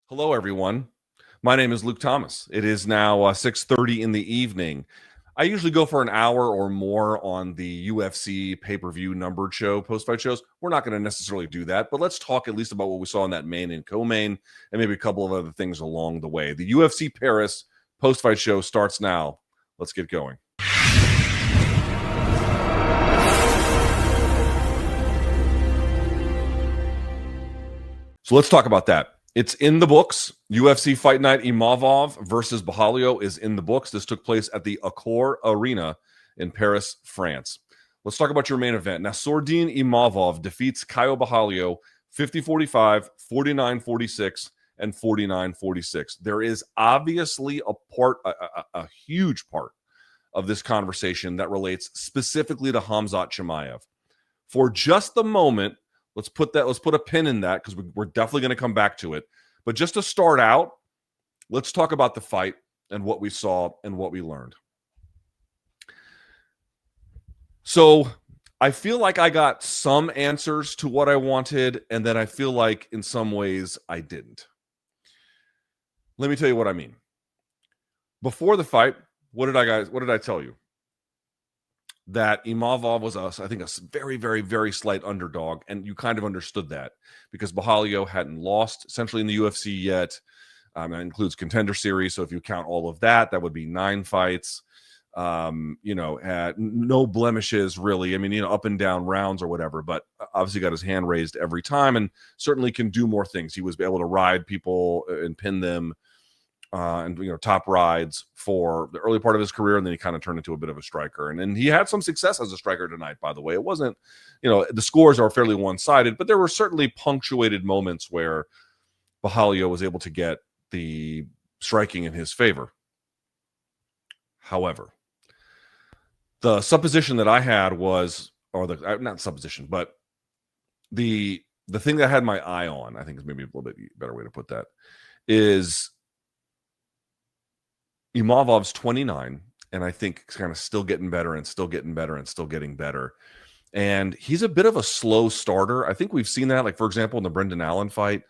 Hello, everyone. My name is Luke Thomas. It is now 6:30 in the evening. I usually go for an hour or more on the UFC pay-per-view numbered show, post-fight shows. We're not going to necessarily do that, but let's talk at least about what we saw in that main and co-main and maybe a couple of other things along the way. The UFC Paris post-fight show starts now. Let's get going. So let's talk about that. It's in the books. UFC Fight Night Imavov versus Borralho is in the books. This took place at the Accor Arena in Paris, France. Let's talk about your main event. Nassourdine Imavov defeats Caio Borralho 50-45, 49-46, and 49-46. There is obviously a huge part of this conversation that relates specifically to Khamzat Chimaev. For just the moment, let's put a pin in that because we're definitely going to come back to it. But just to start out, let's talk about the fight and what we saw and what we learned. So I feel like I got some answers to what I wanted, and then I feel like in some ways I didn't. Let me tell you what I mean. Before the fight, what did I tell you? That Imavov was, I think, a very, very, very slight underdog, and you kind of understood that because Borralho hadn't lost essentially in the UFC yet. That includes Contender Series, so if you count all of that, that would be 9 fights. Had no blemishes really. I mean, up and down rounds or whatever, but obviously got his hand raised every time, and certainly can do more things. He was able to ride people and pin them. Top rides for the early part of his career, and then he kind of turned into a bit of a striker. And then he had some success as a striker tonight, by the way. It wasn't, the scores are fairly one-sided, but there were certainly punctuated moments where Borralho was able to get the striking in his favor. However, the supposition that I had was, not supposition, but the thing that I had my eye on, I think is maybe a little bit better way to put that, is Imavov's 29, and I think kind of still getting better and still getting better and still getting better. And he's a bit of a slow starter. I think we've seen that, like, for example, in the Brendan Allen fight,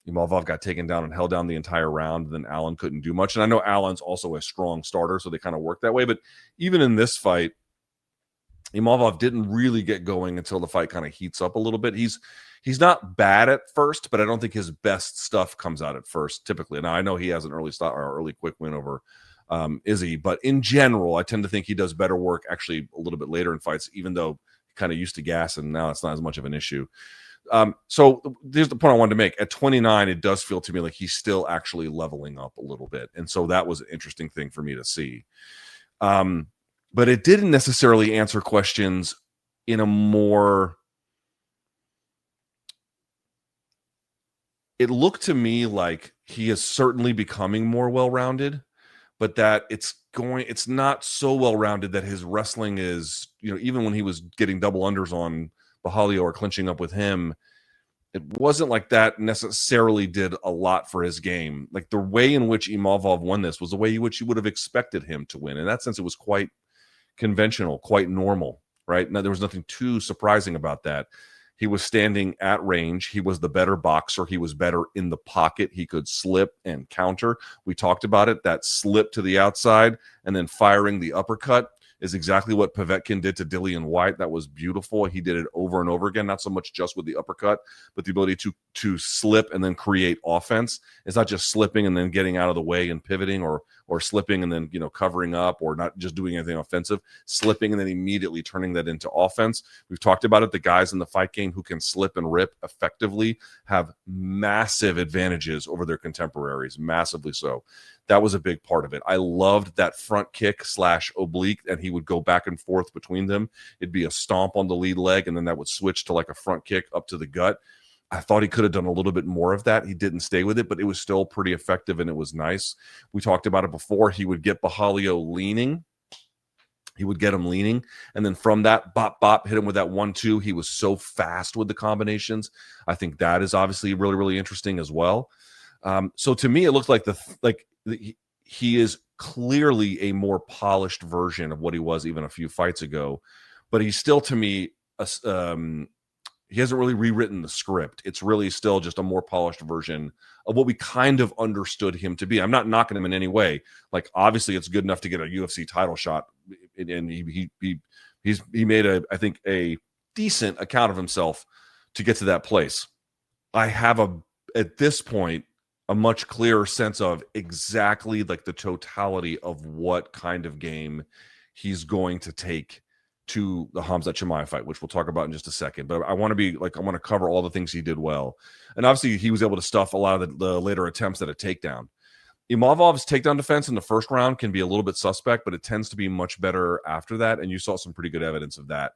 Imavov got taken down and held down the entire round. Then Allen couldn't do much. And I know Allen's also a strong starter, so they kind of work that way. But even in this fight, Imavov didn't really get going until the fight kind of heats up a little bit. He's not bad at first, but I don't think his best stuff comes out at first, typically. Now, I know he has an early quick win over Izzy, but in general, I tend to think he does better work actually a little bit later in fights, even though he kind of used to gas, and now it's not as much of an issue. So there's the point I wanted to make. At 29, it does feel to me like he's still actually leveling up a little bit. And so that was an interesting thing for me to see. But it didn't necessarily answer questions in a more... It looked to me like he is certainly becoming more well-rounded, but that it's not so well-rounded that his wrestling is, even when he was getting double unders on Borralho or clinching up with him, it wasn't like that necessarily did a lot for his game. Like, the way in which Imavov won this was the way in which you would have expected him to win. In that sense, it was quite conventional, quite normal, right? Now, there was nothing too surprising about that. He was standing at range. He was the better boxer. He was better in the pocket. He could slip and counter. We talked about it. That slip to the outside and then firing the uppercut is exactly what Povetkin did to Dillian Whyte. That was beautiful. He did it over and over again, not so much just with the uppercut, but the ability to slip and then create offense. It's not just slipping and then getting out of the way and pivoting, or slipping and then covering up, or not just doing anything offensive, slipping and then immediately turning that into offense. We've talked about it. The guys in the fight game who can slip and rip effectively have massive advantages over their contemporaries, massively so. That was a big part of it. I loved that front kick / oblique, and he would go back and forth between them. It'd be a stomp on the lead leg, and then that would switch to like a front kick up to the gut. I thought he could have done a little bit more of that. He didn't stay with it, but it was still pretty effective, and it was nice. We talked about it before. He would get Borralho leaning. He would get him leaning, and then from that, bop, bop, hit him with that 1-2. He was so fast with the combinations. I think that is obviously really, really interesting as well. So to me, it looked like he is clearly a more polished version of what he was even a few fights ago, but he's still, to me, he hasn't really rewritten the script. It's really still just a more polished version of what we kind of understood him to be. I'm not knocking him in any way. Like, obviously it's good enough to get a UFC title shot, and he made I think a decent account of himself to get to that place. I have at this point a much clearer sense of exactly like the totality of what kind of game he's going to take to the Khamzat Chimaev fight, which we'll talk about in just a second. But I want to cover all the things he did well. And obviously he was able to stuff a lot of the later attempts at a takedown. Imavov's takedown defense in the first round can be a little bit suspect, but it tends to be much better after that. And you saw some pretty good evidence of that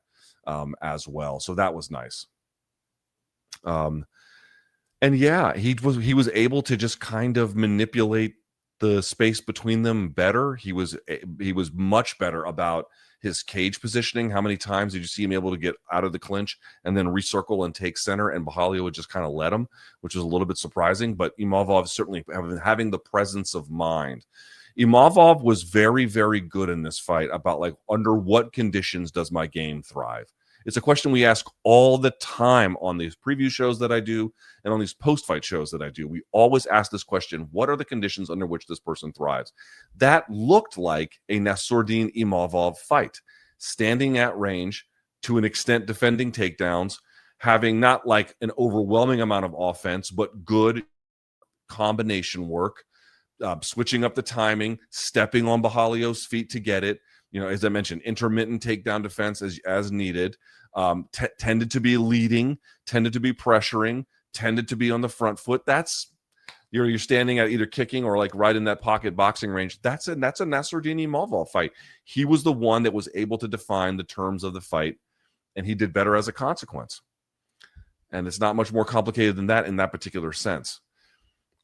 as well. So that was nice. And yeah, he was able to just kind of manipulate the space between them better. He was much better about his cage positioning. How many times did you see him able to get out of the clinch and then recircle and take center, and Borralho would just kind of let him, which was a little bit surprising. But Imavov certainly having the presence of mind. Imavov was very, very good in this fight about like, under what conditions does my game thrive? It's a question we ask all the time on these preview shows that I do and on these post-fight shows that I do. We always ask this question: what are the conditions under which this person thrives? That looked like a Nassourdine Imavov fight, standing at range, to an extent defending takedowns, having not like an overwhelming amount of offense, but good combination work, switching up the timing, stepping on Borralho's feet to get it. You know, as I mentioned, intermittent takedown defense as needed. Tended to be leading, tended to be pressuring, tended to be on the front foot. That's you're standing at either kicking or like right in that pocket boxing range. That's a Nassourdine Imavov fight. He was the one that was able to define the terms of the fight, and he did better as a consequence. And it's not much more complicated than that in that particular sense.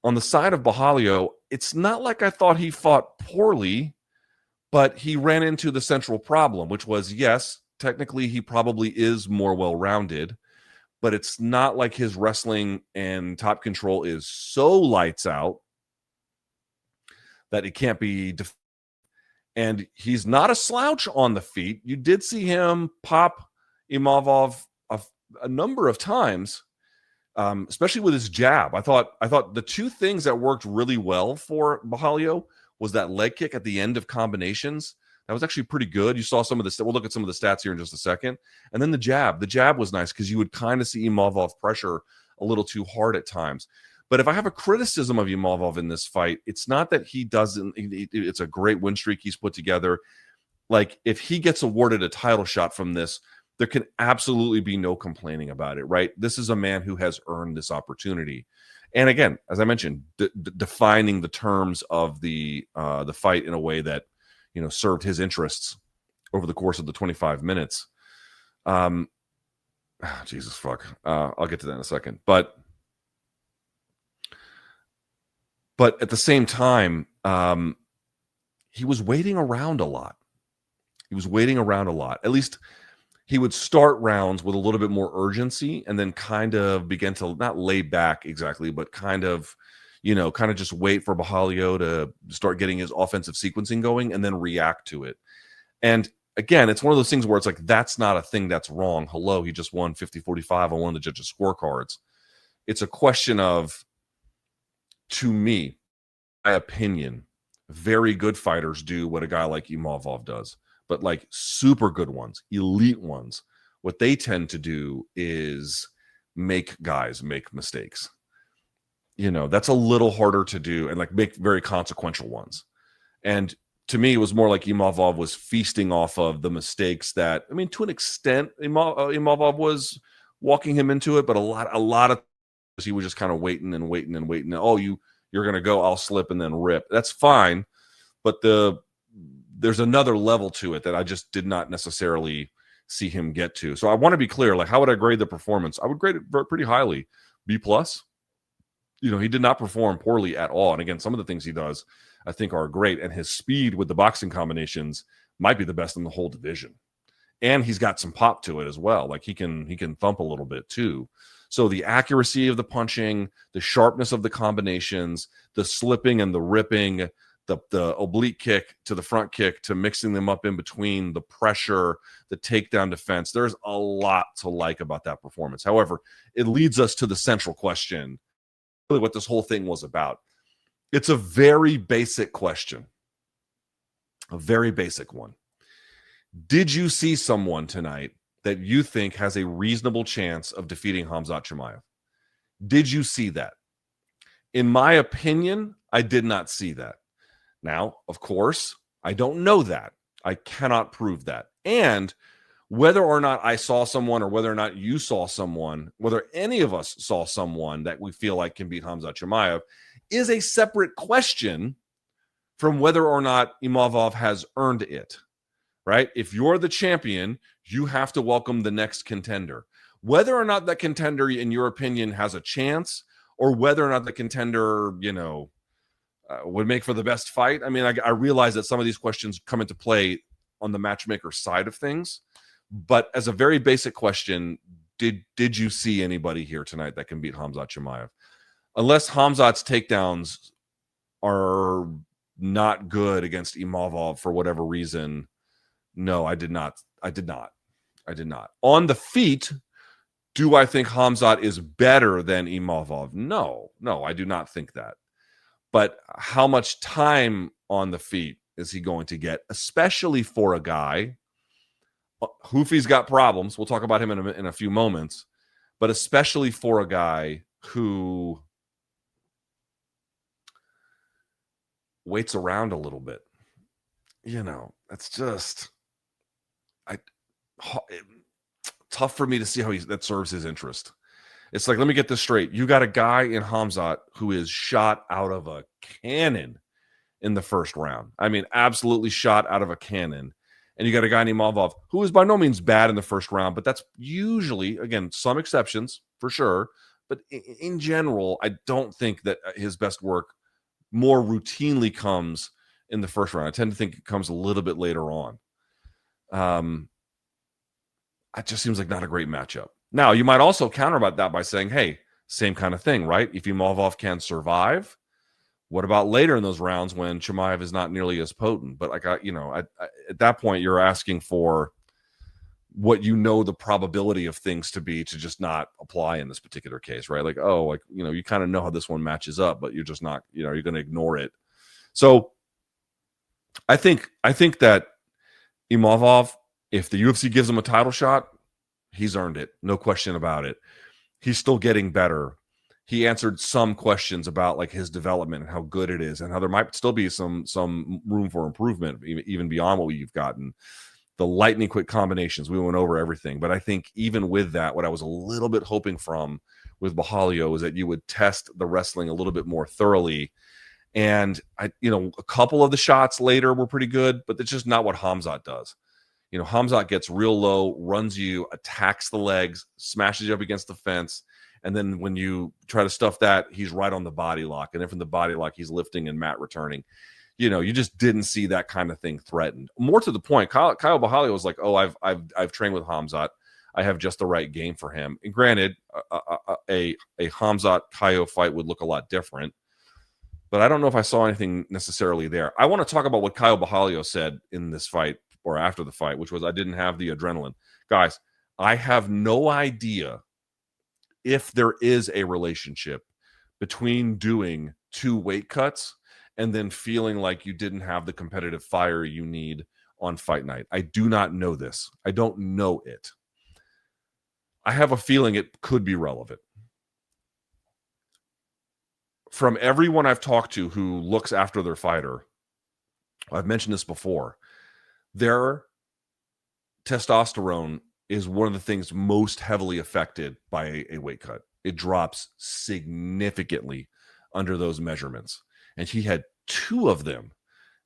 On the side of Borralho, it's not like I thought he fought poorly, but he ran into the central problem, which was, yes, technically he probably is more well-rounded, but it's not like his wrestling and top control is so lights out that it can't be and he's not a slouch on the feet. You did see him pop Imavov a number of times, especially with his jab. I thought the two things that worked really well for Borralho was that leg kick at the end of combinations. That was actually pretty good. You saw some of the, we'll look at some of the stats here in just a second. And then the jab was nice because you would kind of see Imavov pressure a little too hard at times. But if I have a criticism of Imavov in this fight, it's not that he doesn't, it's a great win streak he's put together. Like, if he gets awarded a title shot from this, there can absolutely be no complaining about it, right? This is a man who has earned this opportunity. And again, as I mentioned, defining the terms of the fight in a way that, you know, served his interests over the course of the 25 minutes. Jesus fuck. I'll get to that in a second. But at the same time, he was waiting around a lot. At least he would start rounds with a little bit more urgency and then kind of begin to not lay back exactly, but kind of just wait for Borralho to start getting his offensive sequencing going and then react to it. And again, it's one of those things where it's like, that's not a thing that's wrong. Hello, he just won 50-45 on one of the judges' scorecards. It's a question of, to me, my opinion, very good fighters do what a guy like Imavov does. But like super good ones, elite ones, what they tend to do is make guys make mistakes. You know, that's a little harder to do, and like make very consequential ones. And to me, it was more like Imavov was feasting off of the mistakes that, I mean, to an extent, Imavov was walking him into it, but a lot of he was just kind of waiting. Oh, you're going to go, I'll slip and then rip. That's fine. But there's another level to it that I just did not necessarily see him get to. So I want to be clear, like, how would I grade the performance? I would grade it pretty highly, B+. You know, he did not perform poorly at all. And again, some of the things he does, I think, are great. And his speed with the boxing combinations might be the best in the whole division. And he's got some pop to it as well. Like, he can thump a little bit too. So the accuracy of the punching, the sharpness of the combinations, the slipping and the ripping, the oblique kick to the front kick to mixing them up in between, the pressure, the takedown defense. There's a lot to like about that performance. However, it leads us to the central question, really what this whole thing was about. It's a very basic question, a very basic one. Did you see someone tonight that you think has a reasonable chance of defeating Khamzat Chimaev? Did you see that? In my opinion, I did not see that. Now, of course, I don't know that. I cannot prove that. And whether or not I saw someone or whether or not you saw someone, whether any of us saw someone that we feel like can beat Khamzat Chimaev is a separate question from whether or not Imavov has earned it, right? If you're the champion, you have to welcome the next contender. Whether or not that contender, in your opinion, has a chance, or whether or not the contender, would make for the best fight. I mean, I realize that some of these questions come into play on the matchmaker side of things, but as a very basic question, did you see anybody here tonight that can beat Khamzat Chimaev? Unless Khamzat's takedowns are not good against Imavov for whatever reason, no, I did not. On the feet, do I think Khamzat is better than Imavov? No, I do not think that. But how much time on the feet is he going to get, especially for a guy? Ruffy's got problems. We'll talk about him in a few moments. But especially for a guy who waits around a little bit. It's just tough for me to see how that serves his interest. It's like, let me get this straight. You got a guy in Khamzat who is shot out of a cannon in the first round. I mean, absolutely shot out of a cannon. And you got a guy named Imavov who is by no means bad in the first round, but that's usually, again, some exceptions for sure. But in general, I don't think that his best work more routinely comes in the first round. I tend to think it comes a little bit later on. It just seems like not a great matchup. Now, you might also counter about that by saying, hey, same kind of thing, right? If Imavov can survive, what about later in those rounds when Chimaev is not nearly as potent? But at that point, you're asking for what the probability of things to be to just not apply in this particular case, right? You kind of know how this one matches up, but you're just not, you're going to ignore it. So I think that Imavov, if the UFC gives him a title shot, he's earned it. No question about it. He's still getting better. He answered some questions about his development and how good it is and how there might still be some room for improvement, even beyond what we've gotten. The lightning quick combinations, we went over everything. But I think even with that, what I was a little bit hoping from with Borralho is that you would test the wrestling a little bit more thoroughly. And a couple of the shots later were pretty good, but that's just not what Khamzat does. Khamzat gets real low, runs you, attacks the legs, smashes you up against the fence. And then when you try to stuff that, he's right on the body lock. And then from the body lock, he's lifting and mat returning. You just didn't see that kind of thing threatened. More to the point, Caio Borralho was like, oh, I've trained with Khamzat. I have just the right game for him. And granted, a Khamzat Caio fight would look a lot different. But I don't know if I saw anything necessarily there. I want to talk about what Caio Borralho said in this fight or after the fight, which was, I didn't have the adrenaline. Guys, I have no idea if there is a relationship between doing 2 weight cuts and then feeling like you didn't have the competitive fire you need on fight night. I do not know this. I don't know it. I have a feeling it could be relevant. From everyone I've talked to who looks after their fighter, I've mentioned this before, their testosterone is one of the things most heavily affected by a weight cut. It drops significantly under those measurements. And he had 2 of them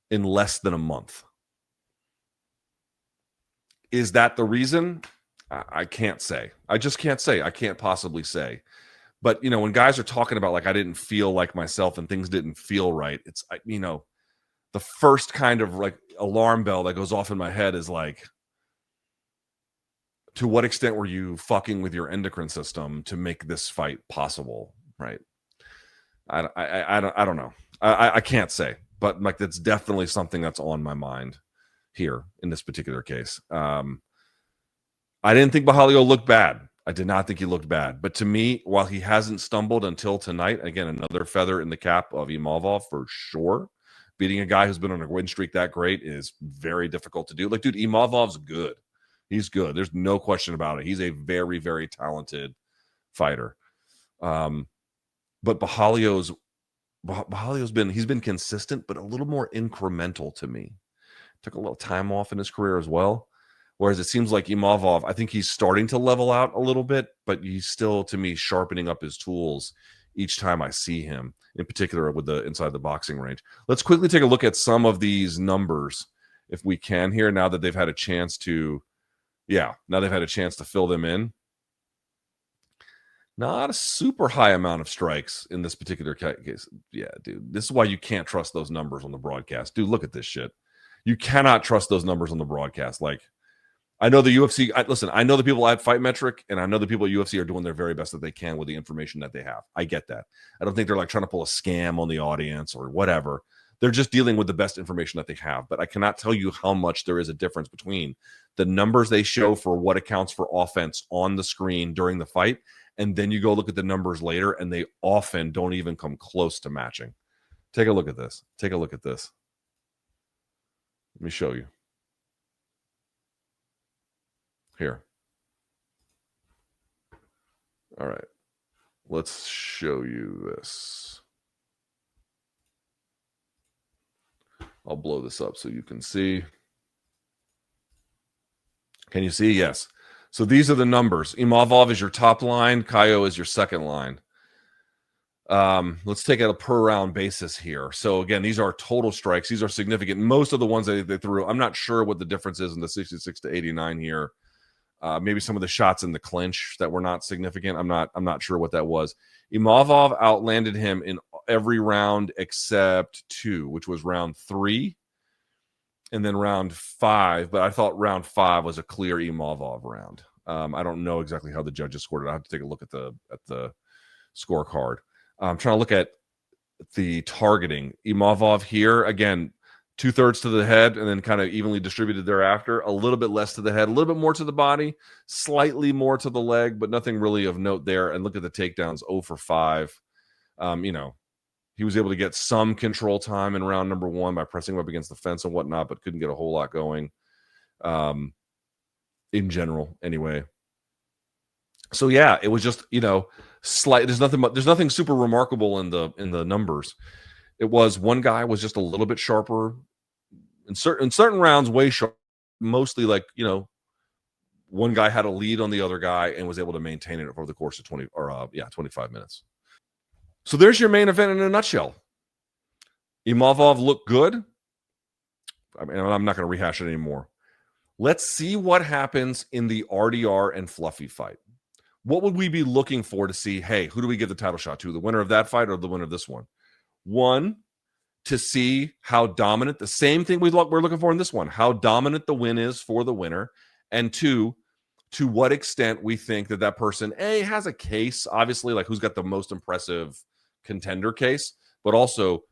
in less than a month. Is that the reason? I can't say. I just can't say. I can't possibly say. But, when guys are talking about I didn't feel like myself and things didn't feel right, it's, the first kind of alarm bell that goes off in my head is to what extent were you fucking with your endocrine system to make this fight possible, right? I don't know. I can't say. but like that's definitely something that's on my mind here in this particular case. I didn't think Borralho looked bad. I did not think he looked bad. But to me, while he hasn't stumbled until tonight, again, another feather in the cap of Imavov for sure. Beating a guy who's been on a win streak that great is very difficult to do. Like, dude, Imavov's good. He's good. There's no question about it. He's a very, very talented fighter. But Borralho's been consistent, but a little more incremental to me. Took a little time off in his career as well. Whereas it seems like Imavov, I think he's starting to level out a little bit, but he's still, to me, sharpening up his tools each time I see him, in particular with the inside the boxing range. Let's quickly take a look at some of these numbers, if we can here, now that they've had a chance to, fill them in. Not a super high amount of strikes in this particular case. Yeah, dude, this is why you can't trust those numbers on the broadcast. Dude, look at this shit. You cannot trust those numbers on the broadcast. Like, I know the UFC, I know the people at Fight Metric, and I know the people at UFC are doing their very best that they can with the information that they have. I get that. I don't think they're like trying to pull a scam on the audience or whatever. They're just dealing with the best information that they have. But I cannot tell you how much there is a difference between the numbers they show for what accounts for offense on the screen during the fight, and then you go look at the numbers later, and they often don't even come close to matching. Take a look at this. Take a look at this. Let me show you. Here. All right. Let's show you this. I'll blow this up so you can see. Can you see? Yes. So these are the numbers. Imavov is your top line. Caio is your second line. Let's take it a per round basis here. So again, these are total strikes. These are significant. Most of the ones that they threw, I'm not sure what the difference is in the 66 to 89 here. Maybe some of the shots in the clinch that were not significant. I'm not sure what that was. Imavov outlanded him in every round except 2, which was round 3 and then round 5. But I thought round 5 was a clear Imavov round. I don't know exactly how the judges scored it. I have to take a look at the scorecard. I'm trying to look at the targeting. Imavov here, again, 2/3 to the head and then kind of evenly distributed thereafter. A little bit less to the head, a little bit more to the body, slightly more to the leg, but nothing really of note there. And look at the takedowns, 0 for 5. He was able to get some control time in round number 1 by pressing up against the fence and whatnot, but couldn't get a whole lot going in general anyway. So yeah, it was just, slight. There's nothing super remarkable in the numbers. It was one guy was just a little bit sharper in certain rounds, way sharper. Mostly like, one guy had a lead on the other guy and was able to maintain it over the course of 25 minutes. So there's your main event in a nutshell. Imavov looked good. I mean, I'm not going to rehash it anymore. Let's see what happens in the RDR and Fluffy fight. What would we be looking for to see, hey, who do we give the title shot to? The winner of that fight or the winner of this one? One, to see how dominant, the same thing we're looking for in this one, how dominant the win is for the winner. And 2, to what extent we think that person, A, has a case, obviously, like who's got the most impressive contender case, but also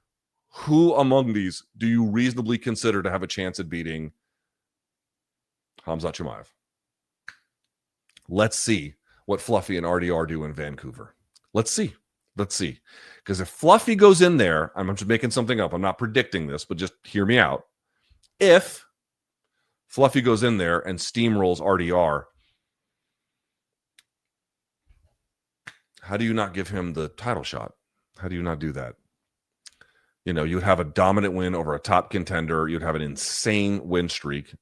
who among these do you reasonably consider to have a chance at beating Khamzat Chimaev? Let's see what Fluffy and RDR do in Vancouver. Let's see. Because if Fluffy goes in there, I'm just making something up. I'm not predicting this, but just hear me out. If Fluffy goes in there and steamrolls RDR, how do you not give him the title shot? How do you not do that? You would have a dominant win over a top contender. You'd have an insane win streak.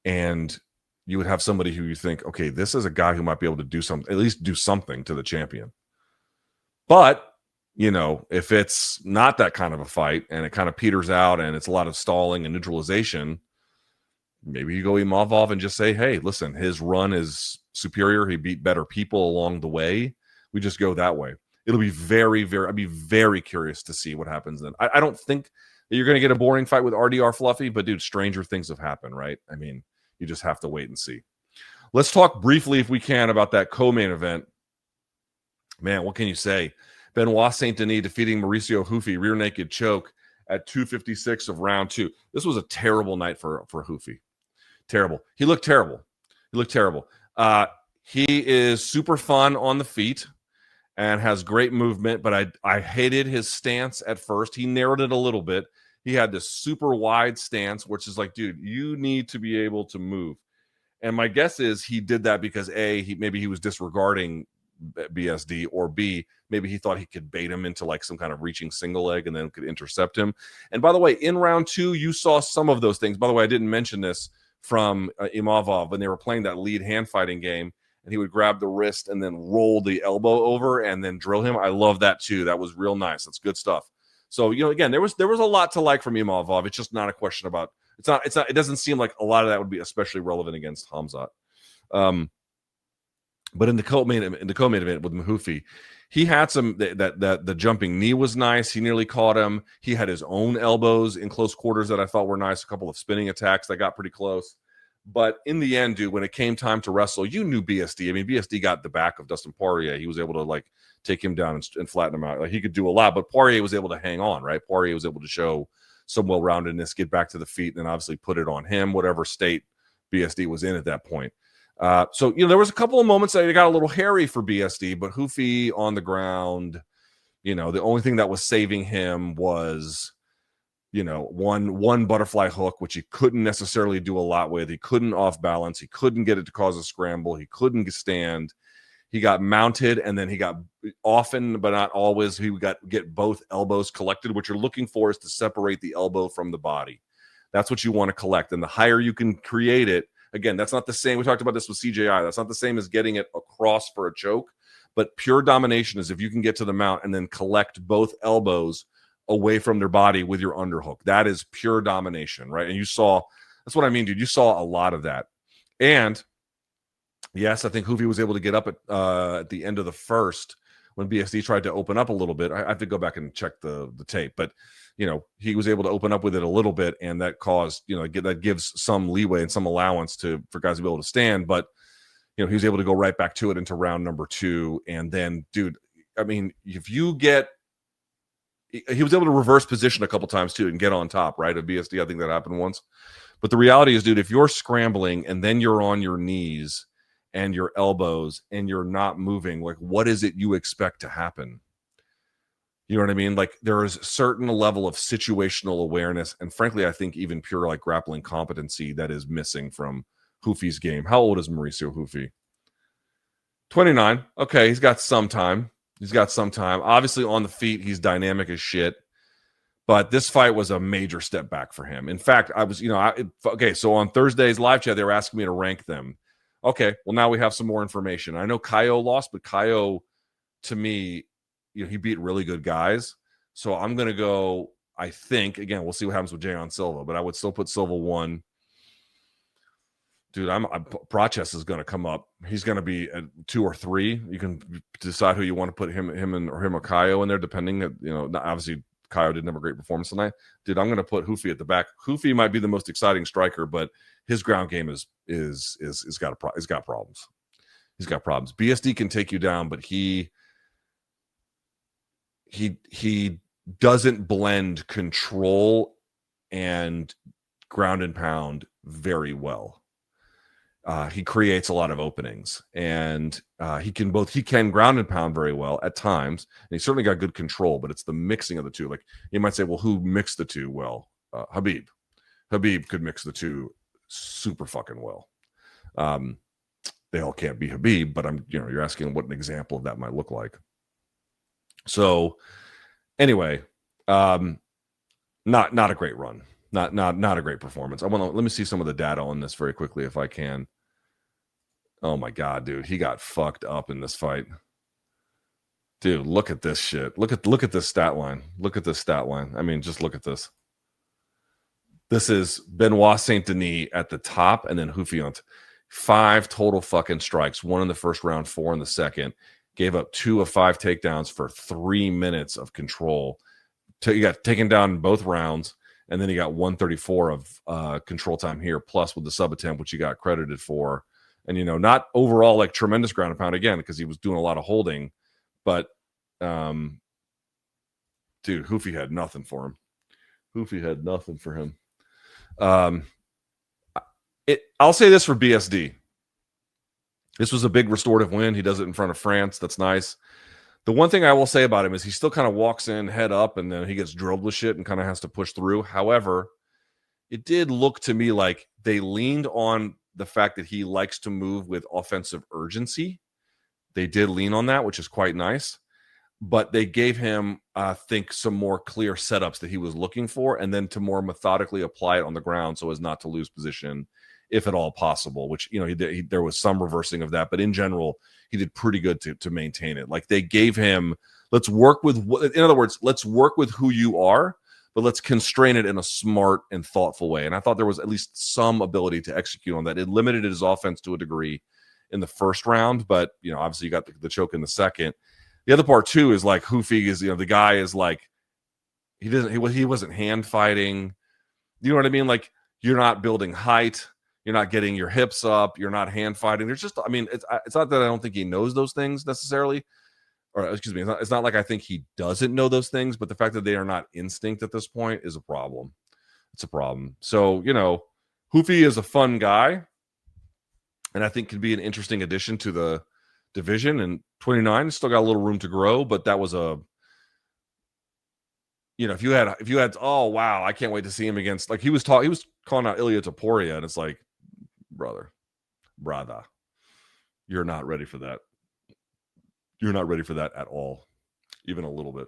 And you would have somebody who you think, okay, this is a guy who might be able to do something, at least do something to the champion. But, if it's not that kind of a fight and it kind of peters out and it's a lot of stalling and neutralization, maybe you go Imavov and just say, hey, listen, his run is superior. He beat better people along the way. We just go that way. It'll be I'd be very curious to see what happens then. I don't think that you're going to get a boring fight with RDR Fluffy, but dude, stranger things have happened, right? I mean, you just have to wait and see. Let's talk briefly, if we can, about that co-main event. Man, what can you say? Benoit Saint Denis defeating Mauricio Ruffy rear naked choke at 256 of round 2. This was a terrible night for Ruffy. Terrible. He looked terrible. He is super fun on the feet and has great movement, but I hated his stance at first. He narrowed it a little bit. He had this super wide stance, which is like, dude, you need to be able to move. And my guess is he did that because A, maybe he was disregarding BSD, or B, maybe he thought he could bait him into like some kind of reaching single leg and then could intercept him. And by the way, in round 2, you saw some of those things. By the way, I didn't mention this from Imavov when they were playing that lead hand fighting game, and he would grab the wrist and then roll the elbow over and then drill him. I love that too. That was real nice. That's good stuff. So, again, there was a lot to like from Imavov. It's just not a question about it doesn't seem like a lot of that would be especially relevant against Khamzat. But in the co-main event with Ruffy, he had some that the jumping knee was nice. He nearly caught him. He had his own elbows in close quarters that I thought were nice. A couple of spinning attacks that got pretty close. But in the end, dude, when it came time to wrestle, you knew BSD. I mean, BSD got the back of Dustin Poirier. He was able to like take him down and flatten him out. Like he could do a lot, but Poirier was able to hang on, right? Poirier was able to show some well-roundedness, get back to the feet, and then obviously put it on him, whatever state BSD was in at that point. So there was a couple of moments that it got a little hairy for BSD, but Ruffy on the ground, the only thing that was saving him was, one butterfly hook, which he couldn't necessarily do a lot with. He couldn't off balance. He couldn't get it to cause a scramble. He couldn't stand. He got mounted, and then he got often, but not always, he got get both elbows collected. What you're looking for is to separate the elbow from the body. That's what you want to collect. And the higher you can create it, again, that's not the same. We talked about this with CJI. That's not the same as getting it across for a choke, but pure domination is if you can get to the mount and then collect both elbows away from their body with your underhook. That is pure domination, right? And that's what I mean, dude. You saw a lot of that. And yes, I think Ruffy was able to get up at the end of the first when BSD tried to open up a little bit. I have to go back and check the tape, but he was able to open up with it a little bit, and that caused, that gives some leeway and some allowance for guys to be able to stand. But, he was able to go right back to it into round number 2. And then, dude, I mean, he was able to reverse position a couple times too and get on top, right, of BSD. I think that happened once. But the reality is, dude, if you're scrambling and then you're on your knees and your elbows and you're not moving, like, what is it you expect to happen? You know what I mean? Like, there is a certain level of situational awareness, and frankly, I think even pure like grappling competency that is missing from Ruffy's game. How old is Mauricio Ruffy? 29. Okay, he's got some time. Obviously, on the feet, he's dynamic as shit. But this fight was a major step back for him. In fact, I was, so on Thursday's live chat, they were asking me to rank them. Okay, well, now we have some more information. I know Caio lost, but Caio, to me, he beat really good guys. So I'm going to go, I think, again, we'll see what happens with Jayon Silva, but I would still put Silva 1. Dude, Proches is going to come up. He's going to be at 2 or 3. You can decide who you want to put him or Caio in there, depending. Obviously, Caio didn't have a great performance tonight. Dude, I'm going to put Ruffy at the back. Ruffy might be the most exciting striker, but his ground game is got problems. He's got problems. BSD can take you down, but he doesn't blend control and ground and pound very well. He creates a lot of openings, and he can ground and pound very well at times, and he's certainly got good control, but it's the mixing of the two. Like, you might say, well, who mixed the two well? Khabib could mix the two super fucking well. They all can't be Khabib, but you're asking what an example of that might look like. So anyway, not a great run. Not a great performance. Let me see some of the data on this very quickly if I can. Oh my God, dude, he got fucked up in this fight. Dude, look at this shit. Look at this stat line. Look at this stat line. I mean, just look at this. This is Benoit Saint Denis at the top, and then Ruffy on 5 total fucking strikes. 1 in the first round, 4 in the second. Gave up 2 of 5 takedowns for 3 minutes of control. He got taken down in both rounds. And then he got 134 of control time here, plus with the sub attempt, which he got credited for. And, not overall like tremendous ground and pound again, because he was doing a lot of holding. But, dude, Ruffy had nothing for him. Hoofy had nothing for him. I'll say this for BSD. This was a big restorative win. He does it in front of France. That's nice. The one thing I will say about him is he still kind of walks in head up and then he gets drilled with shit and kind of has to push through. However, it did look to me like they leaned on the fact that he likes to move with offensive urgency. They did lean on that, which is quite nice. But they gave him, I think, some more clear setups that he was looking for, and then to more methodically apply it on the ground so as not to lose position, if at all possible, which, you know, there was some reversing of that. But in general, he did pretty good to maintain it. Like they gave him, let's work with, in other words, let's work with who you are, but let's constrain it in a smart and thoughtful way. And I thought there was at least some ability to execute on that. It limited his offense to a degree in the first round, but, you know, obviously you got the choke in the second. The other part too is like Hoofy is, you know, the guy is like, he wasn't hand fighting. You know what I mean? Like you're not building height. You're not getting your hips up. You're not hand fighting. There's just, I mean, it's not that I don't think he knows those things necessarily, or excuse me. It's not like I think he doesn't know those things, but the fact that they are not instinct at this point is a problem. It's a problem. So, you know, Hoofy is a fun guy and I think could be an interesting addition to the division. And 29 still got a little room to grow, but that was a, you know, if you had, oh wow, I can't wait to see him against, like he was calling out Ilia Topuria, and it's like, brother, you're not ready for that. You're not ready for that at all, even a little bit.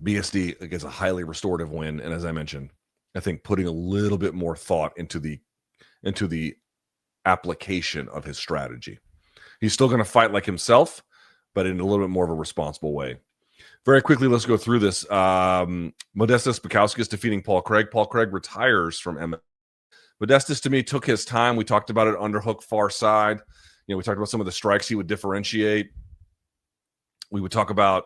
BSD gets a highly restorative win, and as I mentioned, I think putting a little bit more thought into the application of his strategy. He's still going to fight like himself, but in a little bit more of a responsible way. Very quickly, let's go through this. Modestas Bukauskas defeating Paul Craig. Paul Craig retires from MMA. Modestas, to me, took his time. We talked about it, underhook, far side. You know, we talked about some of the strikes he would differentiate. We would talk about,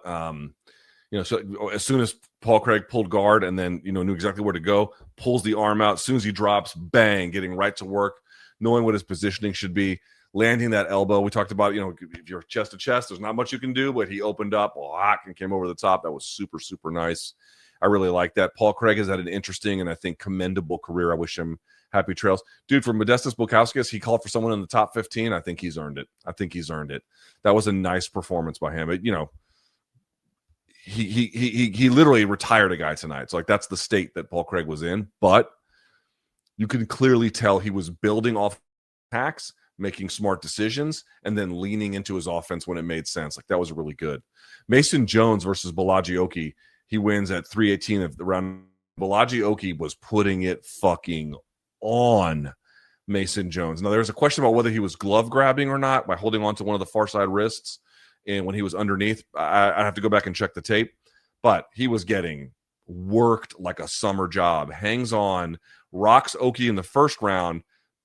you know, so as soon as Paul Craig pulled guard and then, you know, knew exactly where to go, pulls the arm out. As soon as he drops, bang, getting right to work, knowing what his positioning should be. Landing that elbow. We talked about, you know, if you're chest to chest, there's not much you can do, but he opened up and came over the top. That was super, super nice. I really like that. Paul Craig has had an interesting and I think commendable career. I wish him happy trails. Dude, for Modestas Bukauskas, he called for someone in the top 15. I think he's earned it. That was a nice performance by him. You know, he literally retired a guy tonight. So like that's the state that Paul Craig was in, but you can clearly tell he was building off attacks, making smart decisions, and then leaning into his offense when it made sense. Like that was really good. Mason Jones versus Balaji Oki. He wins at 318 of the round. Balaji Oki was putting it fucking on Mason Jones. Now there's a question about whether he was glove grabbing or not by holding on to one of the far side wrists. And when he was underneath, I have to go back and check the tape, but he was getting worked like a summer job. Hangs on, rocks Oki in the first round,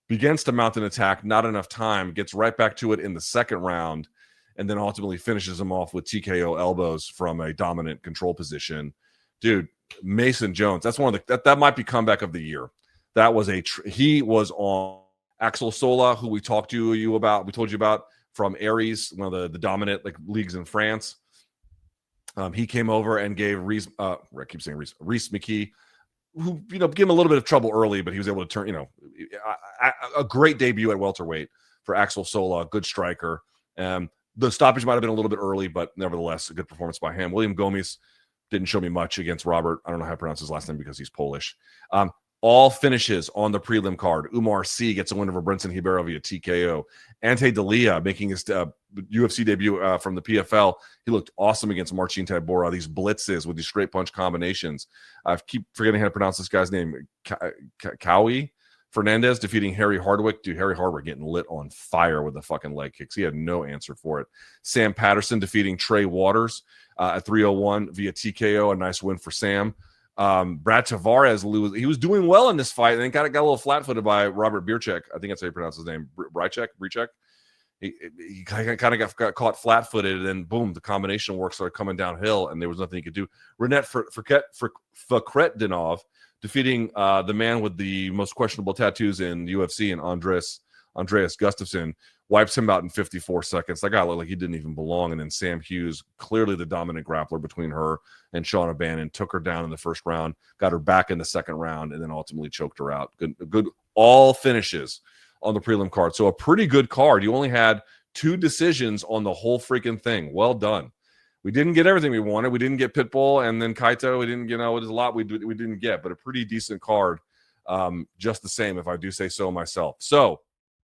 begins to mount an attack, not enough time, gets right back to it in the second round, and then ultimately finishes him off with TKO elbows from a dominant control position. Dude, Mason Jones, that's one of the, that might be comeback of the year. That was he was on Axel Sola, who we told you about from Aries, one of the dominant like leagues in France. He came over and gave Reese McKee, who, you know, gave him a little bit of trouble early, but he was able to turn, you know, a great debut at welterweight for Axel Sola, good striker. The stoppage might have been a little bit early, but nevertheless, a good performance by him. William Gomes didn't show me much against Robert. I don't know how to pronounce his last name because he's Polish. All finishes on the prelim card. Umar C gets a win over Brinson Ribeiro via TKO. Ante Dalia making his UFC debut from the PFL. He looked awesome against Marcin Tybura. These blitzes with these straight punch combinations. I keep forgetting how to pronounce this guy's name. Cowie Fernandez defeating Harry Hardwick. Dude, Harry Hardwick getting lit on fire with the fucking leg kicks. He had no answer for it. Sam Patterson defeating Trey Waters at 301 via TKO. A nice win for Sam. Brad Tavares, he was doing well in this fight and then got a little flat-footed by Robert Bierchek. I think that's how you pronounce his name. Brychek. He kind of got caught flat-footed, and then boom, the combination work started coming downhill, and there was nothing he could do. Renat Fakretdinov defeating the man with the most questionable tattoos in the UFC, and Andreas Gustafsson. wipes him out in 54 seconds. That guy looked like he didn't even belong. And then Sam Hughes, clearly the dominant grappler between her and Shauna Bannon, took her down in the first round, got her back in the second round, and then ultimately choked her out. Good all finishes on the prelim card. So a pretty good card. You only had 2 decisions on the whole freaking thing. Well done. We didn't get everything we wanted. We didn't get Pitbull and then Kaito. We didn't, it was a lot we didn't get, but a pretty decent card, just the same, if I do say so myself. So